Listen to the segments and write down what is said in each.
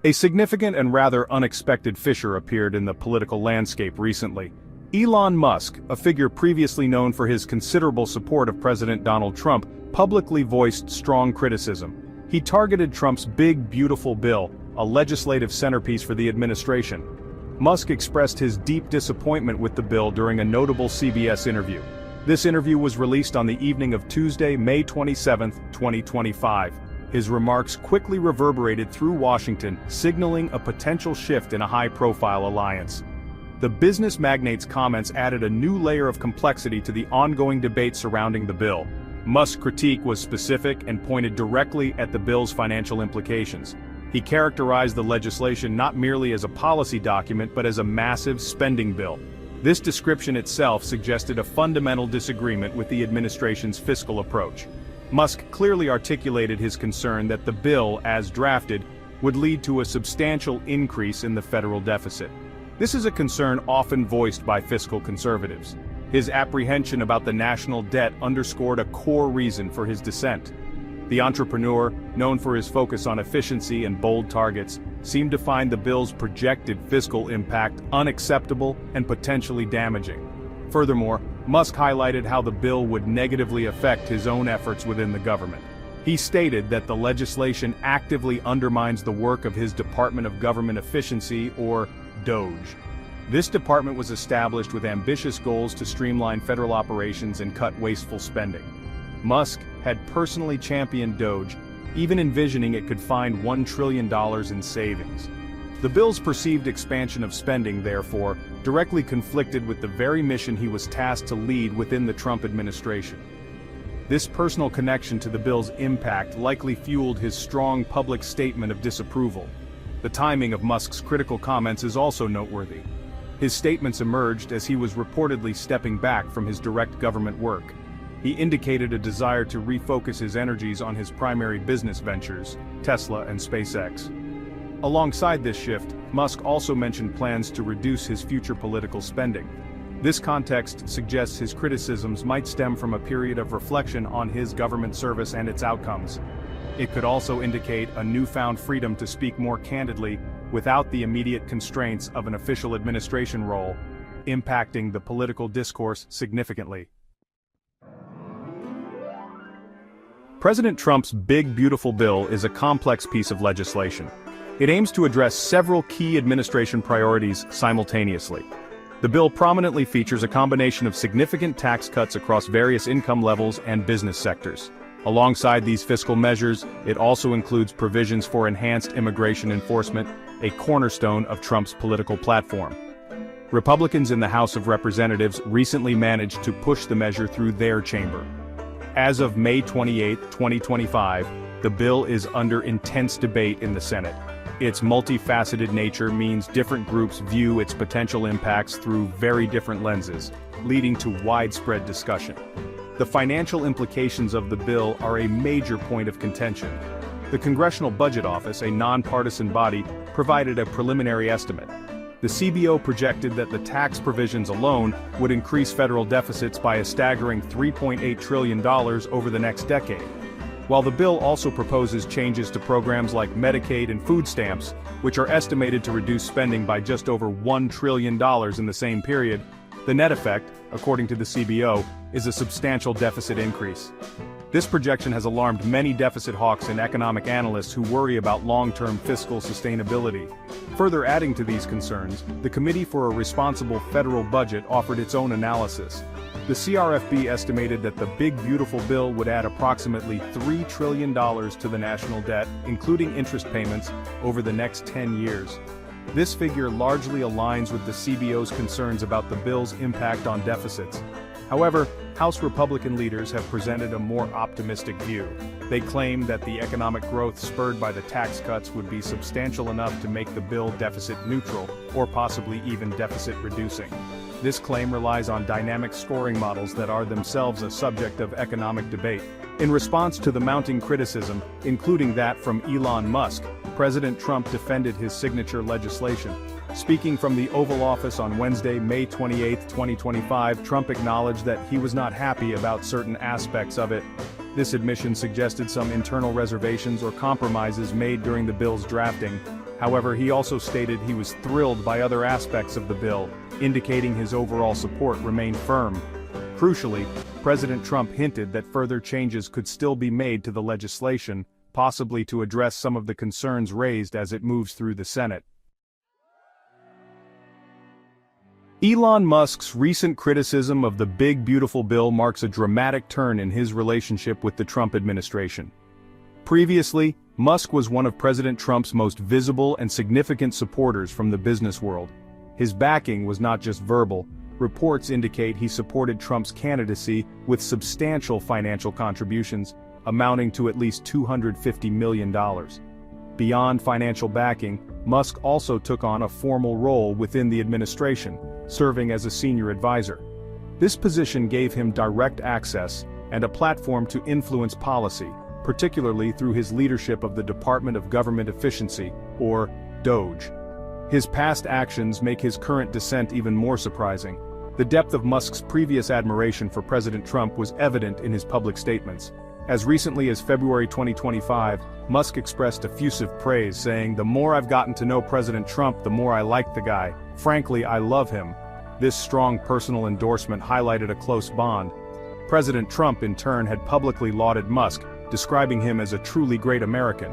A significant and rather unexpected fissure appeared in the political landscape recently. Elon Musk, a figure previously known for his considerable support of President Donald Trump, publicly voiced strong criticism. He targeted Trump's big beautiful bill, a legislative centerpiece for the administration. Musk expressed his deep disappointment with the bill during a notable CBS interview. This interview was released on the evening of Tuesday, May 27, 2025. His remarks quickly reverberated through Washington, signaling a potential shift in a high-profile alliance. The business magnate's comments added a new layer of complexity to the ongoing debate surrounding the bill. Musk's critique was specific and pointed directly at the bill's financial implications. He characterized the legislation not merely as a policy document but as a massive spending bill. This description itself suggested a fundamental disagreement with the administration's fiscal approach. Musk clearly articulated his concern that the bill, as drafted, would lead to a substantial increase in the federal deficit. This is a concern often voiced by fiscal conservatives. His apprehension about the national debt underscored a core reason for his dissent. The entrepreneur, known for his focus on efficiency and bold targets, seemed to find the bill's projected fiscal impact unacceptable and potentially damaging. Furthermore, Musk highlighted how the bill would negatively affect his own efforts within the government. He stated that the legislation actively undermines the work of his Department of Government Efficiency, or DOGE. This department was established with ambitious goals to streamline federal operations and cut wasteful spending. Musk had personally championed DOGE, even envisioning it could find $1 trillion in savings. The bill's perceived expansion of spending, therefore, directly conflicted with the very mission he was tasked to lead within the Trump administration. This personal connection to the bill's impact likely fueled his strong public statement of disapproval. The timing of Musk's critical comments is also noteworthy. His statements emerged as he was reportedly stepping back from his direct government work. He indicated a desire to refocus his energies on his primary business ventures, Tesla and SpaceX. Alongside this shift, Musk also mentioned plans to reduce his future political spending. This context suggests his criticisms might stem from a period of reflection on his government service and its outcomes. It could also indicate a newfound freedom to speak more candidly without the immediate constraints of an official administration role, impacting the political discourse significantly. President Trump's big beautiful bill is a complex piece of legislation. It aims to address several key administration priorities simultaneously. The bill prominently features a combination of significant tax cuts across various income levels and business sectors. Alongside these fiscal measures, it also includes provisions for enhanced immigration enforcement, a cornerstone of Trump's political platform. Republicans in the House of Representatives recently managed to push the measure through their chamber. As of May 28, 2025, the bill is under intense debate in the Senate. Its multifaceted nature means different groups view its potential impacts through very different lenses, leading to widespread discussion. The financial implications of the bill are a major point of contention. The Congressional Budget Office, a nonpartisan body, provided a preliminary estimate. The CBO projected that the tax provisions alone would increase federal deficits by a staggering $3.8 trillion over the next decade. While the bill also proposes changes to programs like Medicaid and food stamps, which are estimated to reduce spending by just over $1 trillion in the same period, the net effect, according to the CBO, is a substantial deficit increase. This projection has alarmed many deficit hawks and economic analysts who worry about long-term fiscal sustainability. Further adding to these concerns, the Committee for a Responsible Federal Budget offered its own analysis. The CRFB estimated that the big beautiful bill would add approximately $3 trillion to the national debt, including interest payments, over the next 10 years. This figure largely aligns with the CBO's concerns about the bill's impact on deficits. However, House Republican leaders have presented a more optimistic view. They claim that the economic growth spurred by the tax cuts would be substantial enough to make the bill deficit neutral, or possibly even deficit reducing. This claim relies on dynamic scoring models that are themselves a subject of economic debate. In response to the mounting criticism, including that from Elon Musk, President Trump defended his signature legislation. Speaking from the Oval Office on Wednesday, May 28, 2025, Trump acknowledged that he was not happy about certain aspects of it. This admission suggested some internal reservations or compromises made during the bill's drafting. However, he also stated he was thrilled by other aspects of the bill, indicating his overall support remained firm. Crucially, President Trump hinted that further changes could still be made to the legislation, possibly to address some of the concerns raised as it moves through the Senate. Elon Musk's recent criticism of the Big Beautiful Bill marks a dramatic turn in his relationship with the Trump administration. Previously, Musk was one of President Trump's most visible and significant supporters from the business world. His backing was not just verbal. Reports indicate he supported Trump's candidacy with substantial financial contributions, amounting to at least $250 million. Beyond financial backing, Musk also took on a formal role within the administration, serving as a senior advisor. This position gave him direct access and a platform to influence policy, particularly through his leadership of the Department of Government Efficiency, or DOGE. His past actions make his current dissent even more surprising. The depth of Musk's previous admiration for President Trump was evident in his public statements. As recently as February 2025, Musk expressed effusive praise, saying, "The more I've gotten to know President Trump, the more I like the guy. Frankly, I love him." This strong personal endorsement highlighted a close bond. President Trump, in turn, had publicly lauded Musk, describing him as a truly great American.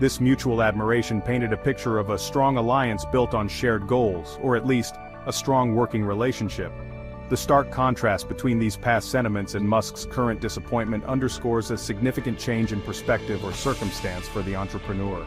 This mutual admiration painted a picture of a strong alliance built on shared goals, or at least, a strong working relationship. The stark contrast between these past sentiments and Musk's current disappointment underscores a significant change in perspective or circumstance for the entrepreneur.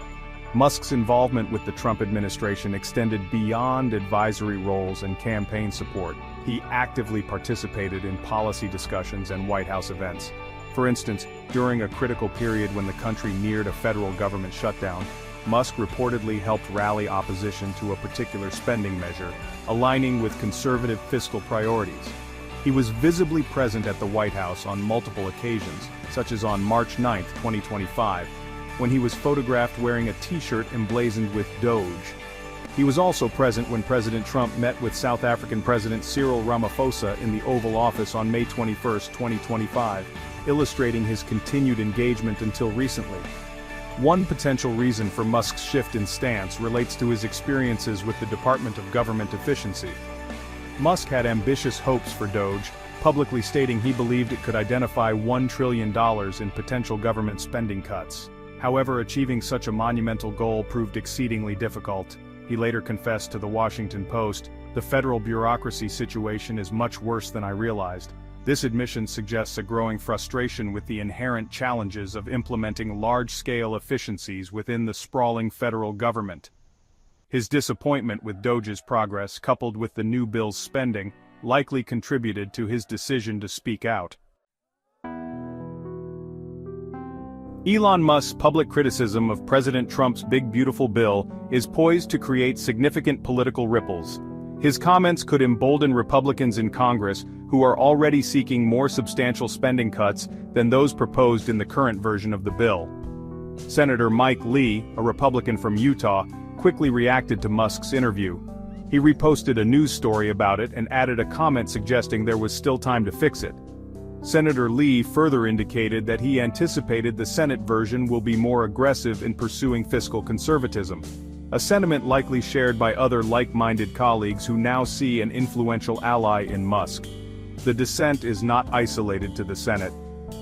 Musk's involvement with the Trump administration extended beyond advisory roles and campaign support. He actively participated in policy discussions and White House events. For instance, during a critical period when the country neared a federal government shutdown, Musk reportedly helped rally opposition to a particular spending measure, aligning with conservative fiscal priorities. He was visibly present at the White House on multiple occasions, such as on March 9, 2025, when he was photographed wearing a t-shirt emblazoned with DOGE. He was also present when President Trump met with South African President Cyril Ramaphosa in the Oval Office on May 21, 2025, illustrating his continued engagement until recently. One potential reason for Musk's shift in stance relates to his experiences with the Department of Government Efficiency. Musk had ambitious hopes for DOGE, publicly stating he believed it could identify $1 trillion in potential government spending cuts. However, achieving such a monumental goal proved exceedingly difficult. He later confessed to the Washington Post, "The federal bureaucracy situation is much worse than I realized." This admission suggests a growing frustration with the inherent challenges of implementing large-scale efficiencies within the sprawling federal government. His disappointment with DOGE's progress, coupled with the new bill's spending, likely contributed to his decision to speak out. Elon Musk's public criticism of President Trump's Big Beautiful Bill is poised to create significant political ripples. His comments could embolden Republicans in Congress, who are already seeking more substantial spending cuts than those proposed in the current version of the bill. Senator Mike Lee, a Republican from Utah, quickly reacted to Musk's interview. He reposted a news story about it and added a comment suggesting there was still time to fix it. Senator Lee further indicated that he anticipated the Senate version will be more aggressive in pursuing fiscal conservatism, a sentiment likely shared by other like-minded colleagues who now see an influential ally in Musk. The dissent is not isolated to the Senate.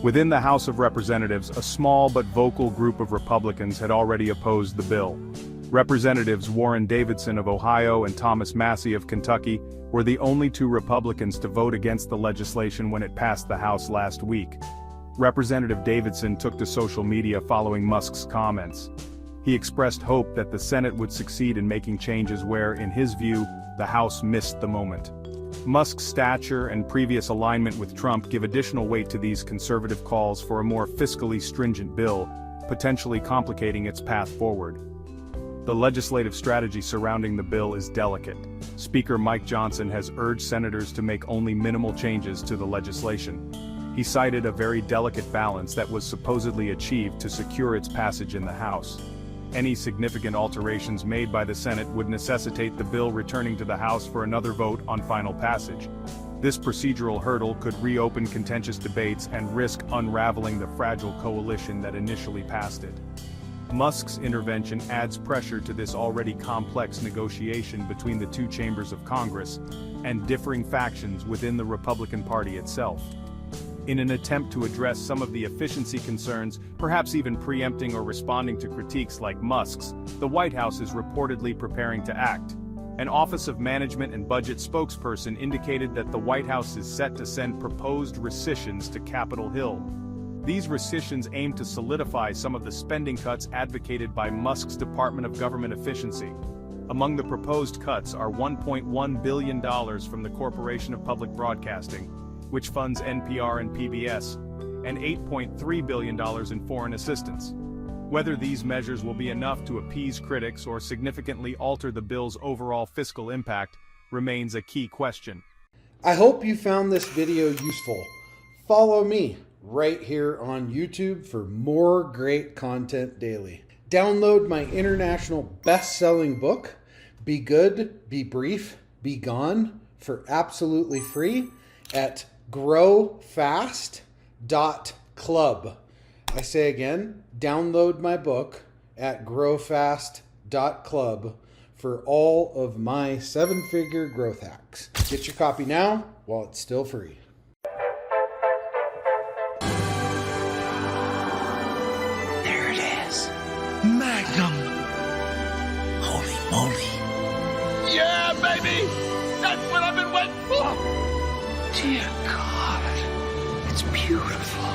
Within the House of Representatives, a small but vocal group of Republicans had already opposed the bill. Representatives Warren Davidson of Ohio and Thomas Massie of Kentucky were the only two Republicans to vote against the legislation when it passed the House last week. Representative Davidson took to social media following Musk's comments. He expressed hope that the Senate would succeed in making changes where, in his view, the House missed the moment. Musk's stature and previous alignment with Trump give additional weight to these conservative calls for a more fiscally stringent bill, potentially complicating its path forward. The legislative strategy surrounding the bill is delicate. Speaker Mike Johnson has urged senators to make only minimal changes to the legislation. He cited a very delicate balance that was supposedly achieved to secure its passage in the House. Any significant alterations made by the Senate would necessitate the bill returning to the House for another vote on final passage. This procedural hurdle could reopen contentious debates and risk unraveling the fragile coalition that initially passed it. Musk's intervention adds pressure to this already complex negotiation between the two chambers of Congress and differing factions within the Republican Party itself. In an attempt to address some of the efficiency concerns, perhaps even preempting or responding to critiques like Musk's, the White House is reportedly preparing to act. An Office of Management and Budget spokesperson indicated that the White House is set to send proposed rescissions to Capitol Hill. These rescissions aim to solidify some of the spending cuts advocated by Musk's Department of Government Efficiency. Among the proposed cuts are $1.1 billion from the Corporation of Public Broadcasting, which funds NPR and PBS, and $8.3 billion in foreign assistance. Whether these measures will be enough to appease critics or significantly alter the bill's overall fiscal impact remains a key question. I hope you found this video useful. Follow me right here on YouTube for more great content daily. Download my international best-selling book, Be Good, Be Brief, Be Gone, for absolutely free at growfast.club. I say again, download my book at growfast.club for all of my 7-figure growth hacks. Get your copy now while it's still free. There it is. Magnum. Holy moly. Yeah, baby! That's what I've been waiting for! Dear God, it's beautiful.